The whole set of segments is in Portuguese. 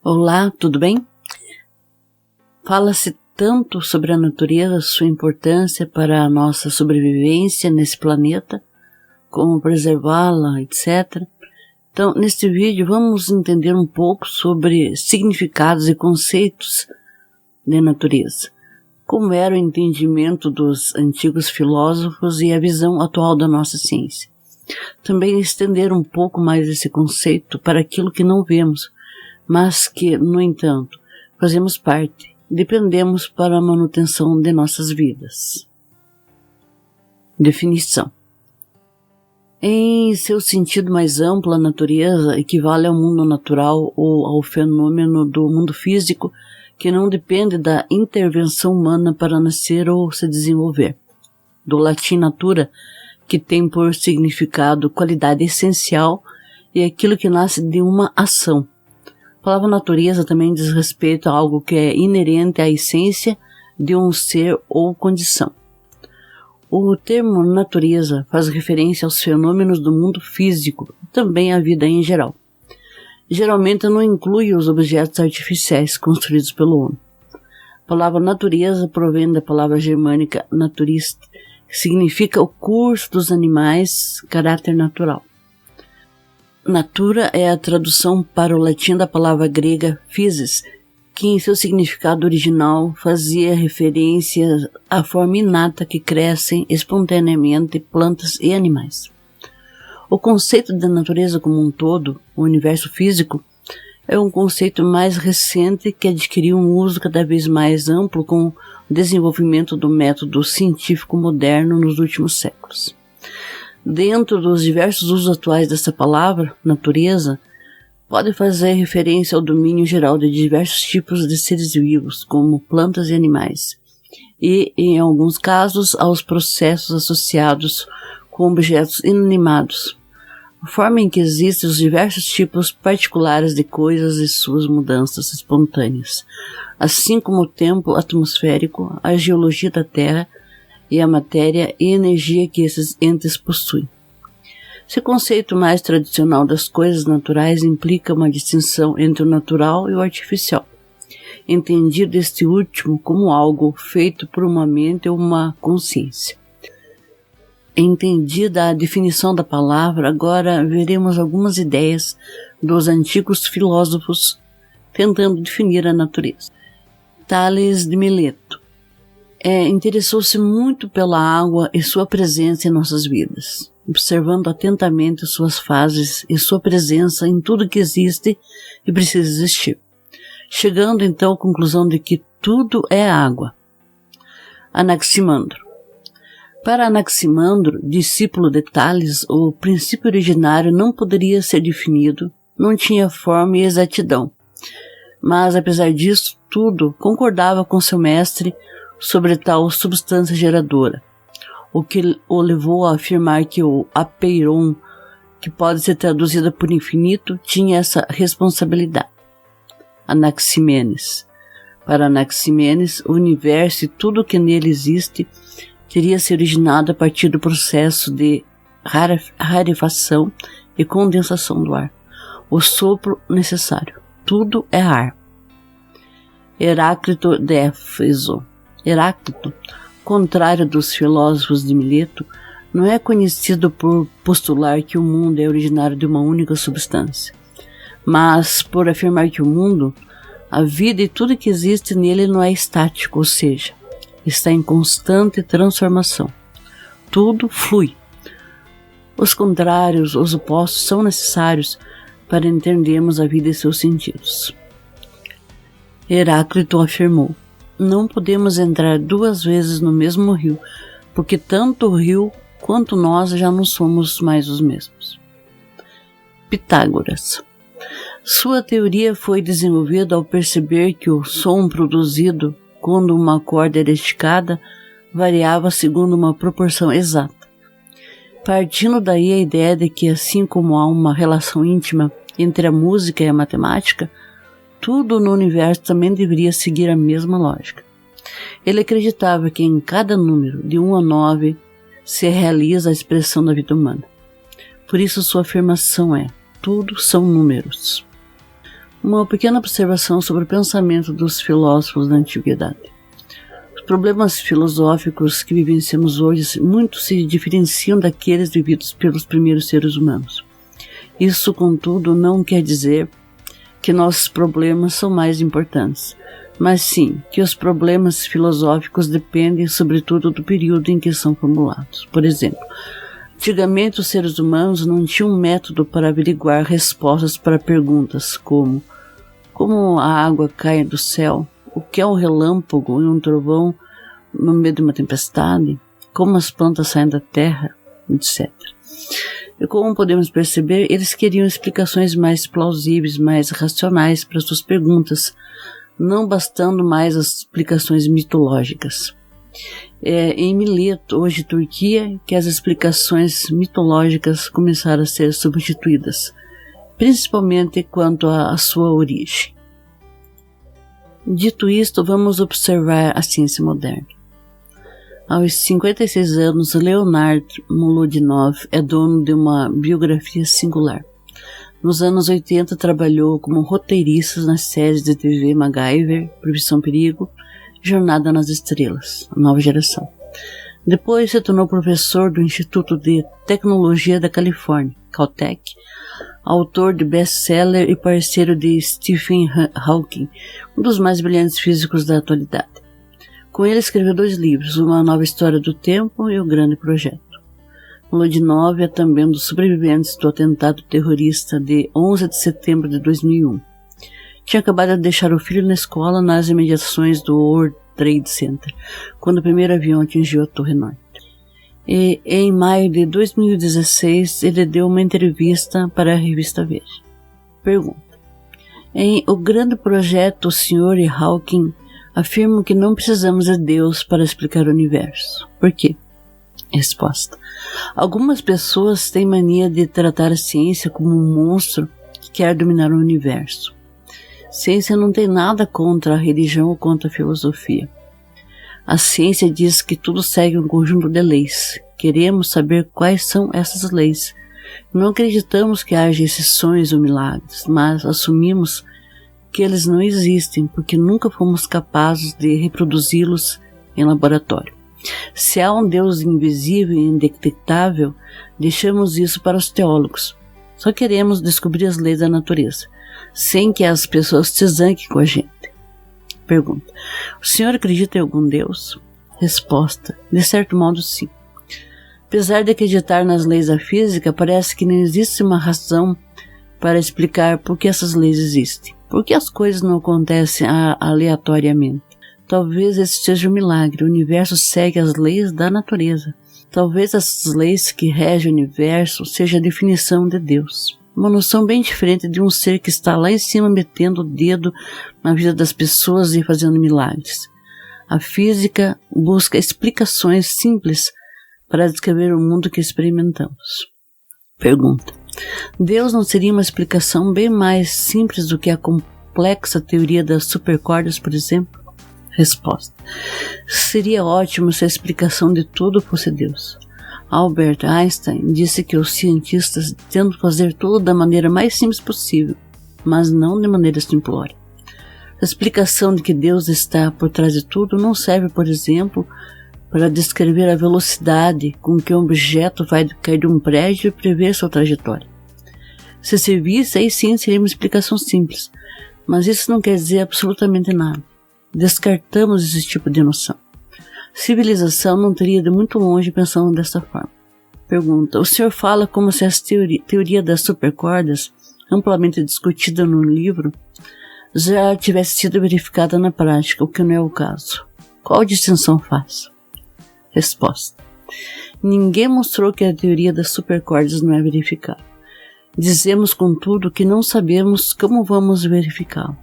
Olá, tudo bem? Fala-se tanto sobre a natureza, sua importância para a nossa sobrevivência nesse planeta, como preservá-la, etc. Então, neste vídeo, vamos entender um pouco sobre significados e conceitos de natureza, como era o entendimento dos antigos filósofos e a visão atual da nossa ciência. Também estender um pouco mais esse conceito para aquilo que não vemos, mas que, no entanto, fazemos parte, dependemos para a manutenção de nossas vidas. Definição. Em seu sentido mais amplo, a natureza equivale ao mundo natural ou ao fenômeno do mundo físico que não depende da intervenção humana para nascer ou se desenvolver. Do latim natura, que tem por significado qualidade essencial e aquilo que nasce de uma ação. A palavra natureza também diz respeito a algo que é inerente à essência de um ser ou condição. O termo natureza faz referência aos fenômenos do mundo físico e também à vida em geral. Geralmente não inclui os objetos artificiais construídos pelo homem. A palavra natureza provém da palavra germânica naturist, que significa o curso dos animais, caráter natural. Natura é a tradução para o latim da palavra grega physis, que em seu significado original fazia referência à forma inata que crescem espontaneamente plantas e animais. O conceito da natureza como um todo, o universo físico, é um conceito mais recente que adquiriu um uso cada vez mais amplo com o desenvolvimento do método científico moderno nos últimos séculos. Dentro dos diversos usos atuais dessa palavra, natureza, pode fazer referência ao domínio geral de diversos tipos de seres vivos, como plantas e animais, e, em alguns casos, aos processos associados com objetos inanimados, a forma em que existem os diversos tipos particulares de coisas e suas mudanças espontâneas, assim como o tempo atmosférico, a geologia da Terra, e a matéria e energia que esses entes possuem. Esse conceito mais tradicional das coisas naturais implica uma distinção entre o natural e o artificial, entendido este último como algo feito por uma mente ou uma consciência. Entendida a definição da palavra, agora veremos algumas ideias dos antigos filósofos tentando definir a natureza. Tales de Mileto interessou-se muito pela água e sua presença em nossas vidas, observando atentamente suas fases e sua presença em tudo que existe e precisa existir, chegando então à conclusão de que tudo é água. Anaximandro. Para Anaximandro, discípulo de Tales, o princípio originário não poderia ser definido, não tinha forma e exatidão, mas apesar disso tudo concordava com seu mestre sobre tal substância geradora, o que o levou a afirmar que o apeiron, que pode ser traduzida por infinito, tinha essa responsabilidade. Anaximenes. Para Anaximenes, o universo e tudo o que nele existe teria se originado a partir do processo de rarefação e condensação do ar, o sopro necessário. Tudo é ar. Heráclito de Éfeso. Heráclito, contrário dos filósofos de Mileto, não é conhecido por postular que o mundo é originário de uma única substância, mas por afirmar que o mundo, a vida e tudo que existe nele não é estático, ou seja, está em constante transformação. Tudo flui. Os contrários, os opostos, são necessários para entendermos a vida e seus sentidos. Heráclito afirmou: não podemos entrar duas vezes no mesmo rio, porque tanto o rio quanto nós já não somos mais os mesmos. Pitágoras. Sua teoria foi desenvolvida ao perceber que o som produzido quando uma corda era esticada variava segundo uma proporção exata. Partindo daí a ideia de que, assim como há uma relação íntima entre a música e a matemática, tudo no universo também deveria seguir a mesma lógica. Ele acreditava que em cada número, de 1 a 9, se realiza a expressão da vida humana. Por isso sua afirmação é: tudo são números. Uma pequena observação sobre o pensamento dos filósofos da antiguidade. Os problemas filosóficos que vivenciamos hoje muito se diferenciam daqueles vividos pelos primeiros seres humanos. Isso, contudo, não quer dizer que nossos problemas são mais importantes, mas sim que os problemas filosóficos dependem sobretudo do período em que são formulados. Por exemplo, antigamente os seres humanos não tinham um método para averiguar respostas para perguntas como a água cai do céu, o que é um relâmpago e um trovão no meio de uma tempestade, como as plantas saem da terra, etc. E como podemos perceber, eles queriam explicações mais plausíveis, mais racionais para suas perguntas, não bastando mais as explicações mitológicas. Em Mileto, hoje Turquia, que as explicações mitológicas começaram a ser substituídas, principalmente quanto à sua origem. Dito isto, vamos observar a ciência moderna. Aos 56 anos, Leonard Molodinov é dono de uma biografia singular. Nos anos 80, trabalhou como roteirista nas séries de TV MacGyver, Profissão Perigo, Jornada nas Estrelas, a nova geração. Depois se tornou professor do Instituto de Tecnologia da Califórnia, Caltech, autor de best-seller e parceiro de Stephen Hawking, um dos mais brilhantes físicos da atualidade. Com ele escreveu 2 livros, Uma Nova História do Tempo e O Grande Projeto. Molodinov é também um dos sobreviventes do atentado terrorista de 11 de setembro de 2001. Tinha acabado de deixar o filho na escola nas imediações do World Trade Center, quando o primeiro avião atingiu a Torre Norte. E em maio de 2016, ele deu uma entrevista para a revista Veja. Pergunta: em O Grande Projeto, o Sr. e Hawking afirmam que não precisamos de Deus para explicar o universo. Por quê? Resposta: algumas pessoas têm mania de tratar a ciência como um monstro que quer dominar o universo. Ciência não tem nada contra a religião ou contra a filosofia. A ciência diz que tudo segue um conjunto de leis. Queremos saber quais são essas leis. Não acreditamos que haja exceções ou milagres, mas assumimos que eles não existem porque nunca fomos capazes de reproduzi-los em laboratório. Se há um Deus invisível e indetectável, deixamos isso para os teólogos. Só queremos descobrir as leis da natureza, sem que as pessoas se zanguem com a gente. Pergunta: o senhor acredita em algum Deus? Resposta: de certo modo, sim. Apesar de acreditar nas leis da física, parece que não existe uma razão para explicar por que essas leis existem. Por que as coisas não acontecem aleatoriamente? Talvez esse seja um milagre. O universo segue as leis da natureza. Talvez essas leis que regem o universo seja a definição de Deus. Uma noção bem diferente de um ser que está lá em cima metendo o dedo na vida das pessoas e fazendo milagres. A física busca explicações simples para descrever o mundo que experimentamos. Pergunta: Deus não seria uma explicação bem mais simples do que a complexa teoria das supercordas, por exemplo? Resposta: seria ótimo se a explicação de tudo fosse Deus. Albert Einstein disse que os cientistas tentam fazer tudo da maneira mais simples possível, mas não de maneira simplória. A explicação de que Deus está por trás de tudo não serve, por exemplo, para descrever a velocidade com que um objeto vai cair de um prédio e prever sua trajetória. Se servisse, aí sim seria uma explicação simples, mas isso não quer dizer absolutamente nada. Descartamos esse tipo de noção. Civilização não teria ido muito longe pensando dessa forma. Pergunta: o senhor fala como se essa teoria das supercordas, amplamente discutida no livro, já tivesse sido verificada na prática, o que não é o caso. Qual distinção faz? Resposta: ninguém mostrou que a teoria das supercordas não é verificável. Dizemos, contudo, que não sabemos como vamos verificá-la.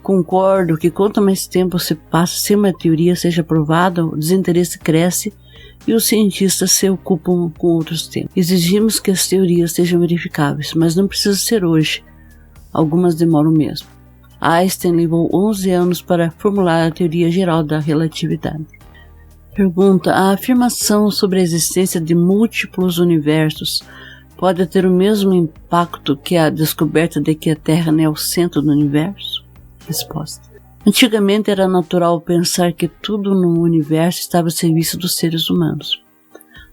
Concordo que quanto mais tempo se passa sem uma teoria seja provada, o desinteresse cresce e os cientistas se ocupam com outros temas. Exigimos que as teorias sejam verificáveis, mas não precisa ser hoje. Algumas demoram mesmo. Einstein levou 11 anos para formular a teoria geral da relatividade. Pergunta: a afirmação sobre a existência de múltiplos universos pode ter o mesmo impacto que a descoberta de que a Terra não é o centro do universo? Resposta. Antigamente era natural pensar que tudo no universo estava a serviço dos seres humanos.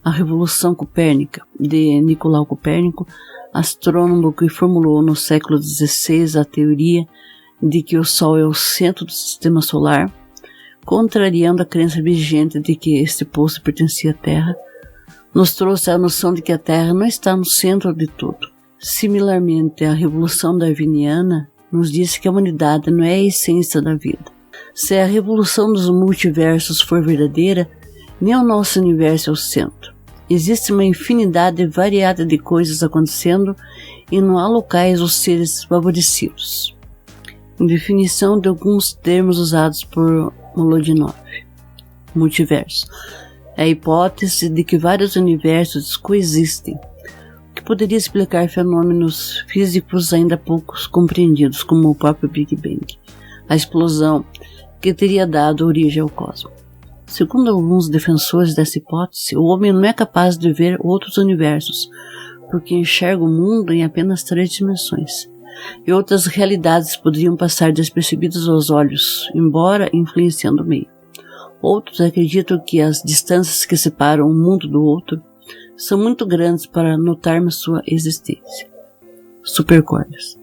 A Revolução Copérnica, de Nicolau Copérnico, astrônomo que formulou no século XVI a teoria de que o Sol é o centro do sistema solar, contrariando a crença vigente de que este posto pertencia à Terra, nos trouxe a noção de que a Terra não está no centro de tudo. Similarmente, a Revolução Darwiniana nos disse que a humanidade não é a essência da vida. Se a revolução dos multiversos for verdadeira, nem o nosso universo é o centro. Existe uma infinidade variada de coisas acontecendo e não há locais ou seres favorecidos. Definição de alguns termos usados por Molodinov. Multiverso. É a hipótese de que vários universos coexistem, o que poderia explicar fenômenos físicos ainda poucos compreendidos, como o próprio Big Bang, a explosão que teria dado origem ao cosmos. Segundo alguns defensores dessa hipótese, o homem não é capaz de ver outros universos, porque enxerga o mundo em apenas 3 dimensões, e outras realidades poderiam passar despercebidas aos olhos, embora influenciando o meio. Outros acreditam que as distâncias que separam um mundo do outro são muito grandes para notarmos sua existência. Supercordas.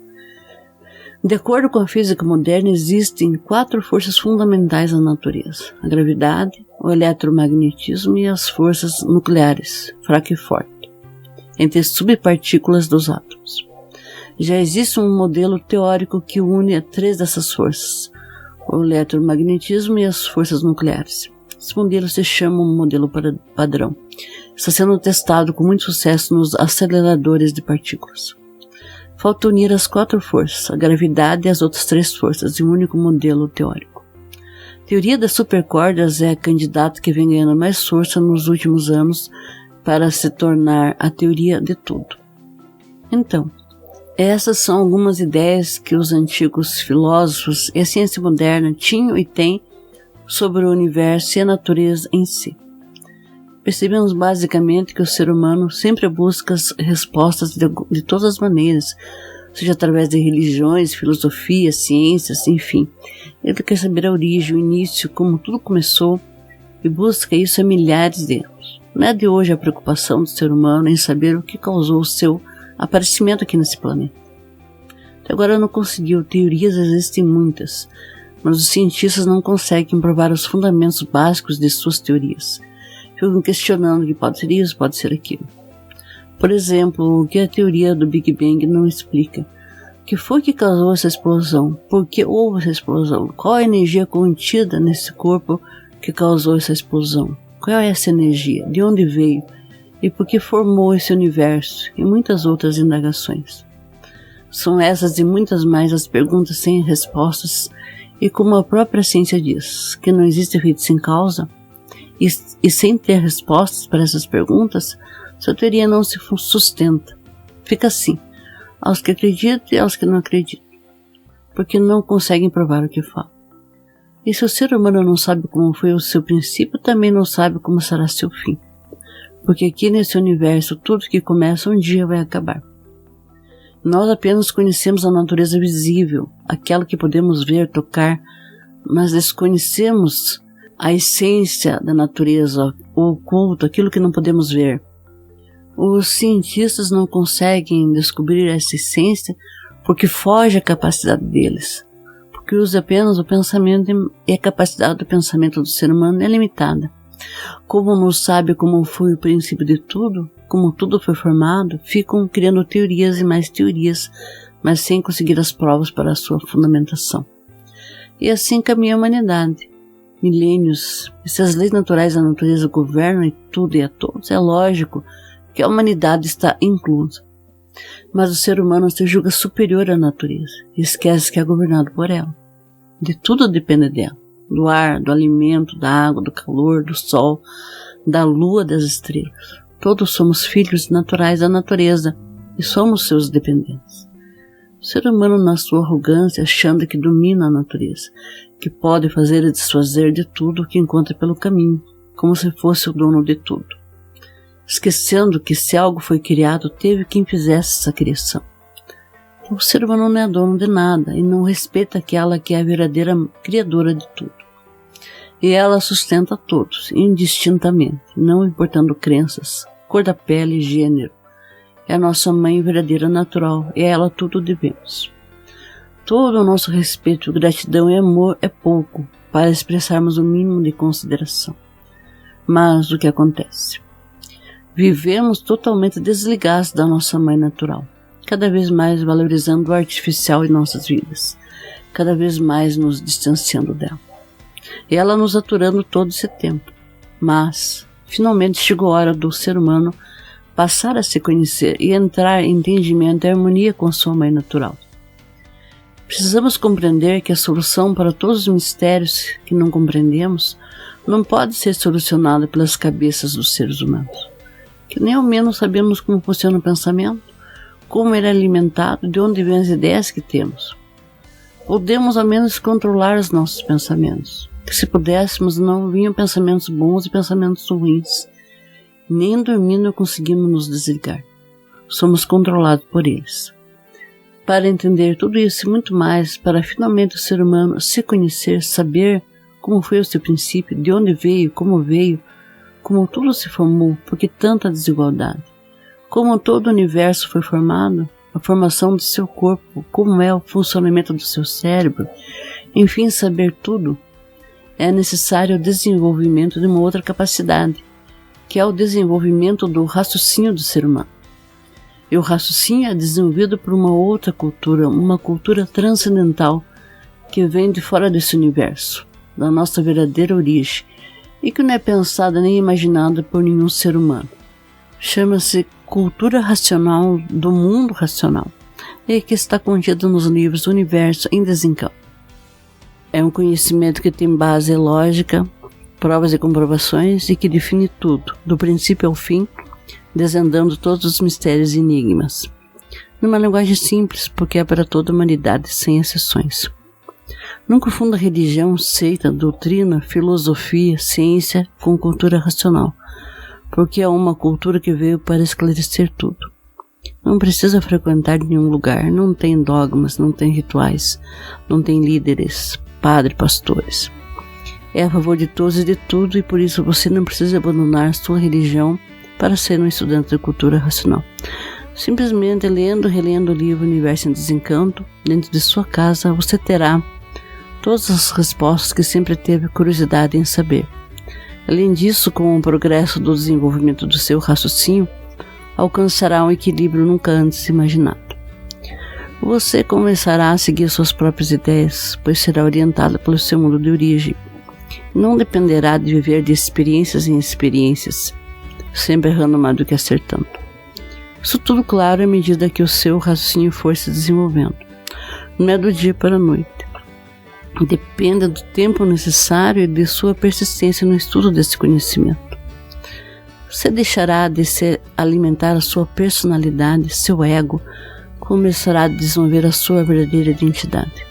De acordo com a física moderna, existem 4 forças fundamentais na natureza: a gravidade, o eletromagnetismo e as forças nucleares, fraca e forte, entre as subpartículas dos átomos. Já existe um modelo teórico que une a 3 dessas forças: o eletromagnetismo e as forças nucleares. Esse modelo se chama um modelo padrão. Está sendo testado com muito sucesso nos aceleradores de partículas. Falta unir as 4 forças, a gravidade e as outras 3 forças, em um único modelo teórico. A teoria das supercordas é a candidata que vem ganhando mais força nos últimos anos para se tornar a teoria de tudo. Então, essas são algumas ideias que os antigos filósofos e a ciência moderna tinham e têm sobre o universo e a natureza em si. Percebemos basicamente que o ser humano sempre busca as respostas de todas as maneiras, seja através de religiões, filosofias, ciências, enfim. Ele quer saber a origem, o início, como tudo começou, e busca isso há milhares de anos. Não é de hoje a preocupação do ser humano em saber o que causou o seu aparecimento aqui nesse planeta. Até agora não conseguiu, teorias existem muitas, mas os cientistas não conseguem provar os fundamentos básicos de suas teorias. Ficam questionando que pode ser isso, pode ser aquilo. Por exemplo, o que a teoria do Big Bang não explica. O que foi que causou essa explosão? Por que houve essa explosão? Qual a energia contida nesse corpo que causou essa explosão? Qual é essa energia? De onde veio? E por que formou esse universo? E muitas outras indagações. São essas e muitas mais as perguntas sem respostas, e como a própria ciência diz, que não existe efeito sem causa, e sem ter respostas para essas perguntas, sua teoria não se sustenta. Fica assim, aos que acreditam e aos que não acreditam, porque não conseguem provar o que falam. E se o ser humano não sabe como foi o seu princípio, também não sabe como será seu fim, porque aqui nesse universo tudo que começa um dia vai acabar. Nós apenas conhecemos a natureza visível, aquela que podemos ver, tocar, mas desconhecemos a essência da natureza, o oculto, aquilo que não podemos ver. Os cientistas não conseguem descobrir essa essência porque foge à capacidade deles, porque usa apenas o pensamento, e a capacidade do pensamento do ser humano é limitada. Como não sabe como foi o princípio de tudo, como tudo foi formado, ficam criando teorias e mais teorias, mas sem conseguir as provas para a sua fundamentação. E assim caminha a humanidade. Milênios, e se as leis naturais da natureza governam e tudo e a todos, é lógico que a humanidade está inclusa. Mas o ser humano se julga superior à natureza e esquece que é governado por ela. De tudo depende dela, do ar, do alimento, da água, do calor, do sol, da lua, das estrelas. Todos somos filhos naturais da natureza e somos seus dependentes. O ser humano, na sua arrogância, achando que domina a natureza, que pode fazer e desfazer de tudo o que encontra pelo caminho, como se fosse o dono de tudo. esquecendo que se algo foi criado, teve quem fizesse essa criação. O ser humano não é dono de nada e não respeita aquela que é a verdadeira criadora de tudo. E ela sustenta todos, indistintamente, não importando crenças, cor da pele e gênero. É a nossa mãe verdadeira natural e a ela tudo devemos. Todo o nosso respeito, gratidão e amor é pouco para expressarmos o mínimo de consideração. Mas o que acontece? Vivemos totalmente desligados da nossa mãe natural, cada vez mais valorizando o artificial em nossas vidas, cada vez mais nos distanciando dela. E ela nos aturando todo esse tempo. Mas, finalmente chegou a hora do ser humano passar a se conhecer e entrar em entendimento e harmonia com sua mãe natural. Precisamos compreender que a solução para todos os mistérios que não compreendemos não pode ser solucionada pelas cabeças dos seres humanos, que nem ao menos sabemos como funciona o pensamento, como ele é alimentado, de onde vêm as ideias que temos. Podemos ao menos controlar os nossos pensamentos, que se pudéssemos não vinham pensamentos bons e pensamentos ruins. Nem dormindo conseguimos nos desligar. Somos controlados por eles. Para entender tudo isso e muito mais, para finalmente o ser humano se conhecer, saber como foi o seu princípio, de onde veio, como tudo se formou, por que tanta desigualdade, como todo o universo foi formado, a formação do seu corpo, como é o funcionamento do seu cérebro, enfim, saber tudo, é necessário o desenvolvimento de uma outra capacidade, que é o desenvolvimento do raciocínio do ser humano. E o raciocínio é desenvolvido por uma outra cultura, uma cultura transcendental, que vem de fora desse universo, da nossa verdadeira origem, e que não é pensada nem imaginada por nenhum ser humano. Chama-se cultura racional do mundo racional, e que está contida nos livros Universo em Desencanto. É um conhecimento que tem base lógica, provas e comprovações e que define tudo, do princípio ao fim, desvendando todos os mistérios e enigmas. Numa linguagem simples, porque é para toda a humanidade, sem exceções. Não confunda religião, seita, doutrina, filosofia, ciência com cultura racional, porque é uma cultura que veio para esclarecer tudo. Não precisa frequentar nenhum lugar, não tem dogmas, não tem rituais, não tem líderes, padres, pastores. É a favor de todos e de tudo, e por isso você não precisa abandonar sua religião para ser um estudante de cultura racional. Simplesmente lendo e relendo o livro Universo em Desencanto, dentro de sua casa, você terá todas as respostas que sempre teve curiosidade em saber. Além disso, com o progresso do desenvolvimento do seu raciocínio, alcançará um equilíbrio nunca antes imaginado. Você começará a seguir suas próprias ideias, pois será orientado pelo seu mundo de origem. Não dependerá de viver de experiências em experiências, sempre errando mais do que acertando. Isso tudo claro à medida que o seu raciocínio for se desenvolvendo. Não é do dia para a noite. Depende do tempo necessário e de sua persistência no estudo desse conhecimento. Você deixará de se alimentar a sua personalidade, seu ego, começará a desenvolver a sua verdadeira identidade.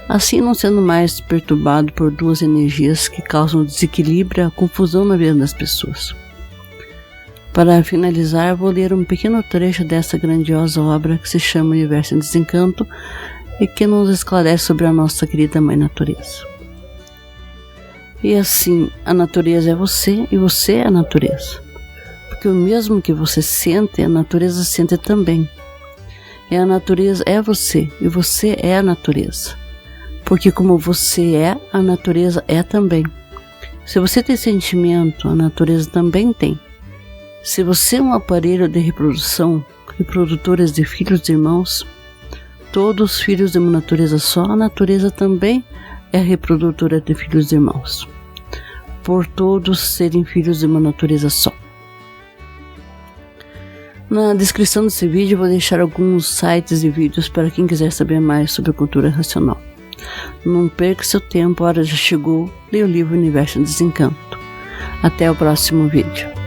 Assim, não sendo mais perturbado por duas energias que causam desequilíbrio e a confusão na vida das pessoas. Para finalizar, vou ler um pequeno trecho dessa grandiosa obra que se chama Universo em Desencanto e que nos esclarece sobre a nossa querida Mãe Natureza. E assim, a natureza é você e você é a natureza. Porque o mesmo que você sente, a natureza sente também. E a natureza é você e você é a natureza. Porque como você é, a natureza é também. Se você tem sentimento, a natureza também tem. Se você é um aparelho de reprodução, reprodutores de filhos e irmãos, todos os filhos de uma natureza só, a natureza também é reprodutora de filhos e irmãos. Por todos serem filhos de uma natureza só. Na descrição desse vídeo eu vou deixar alguns sites e vídeos para quem quiser saber mais sobre a cultura racional. Não perca seu tempo, a hora já chegou, leia o livro Universo em Desencanto. Até o próximo vídeo.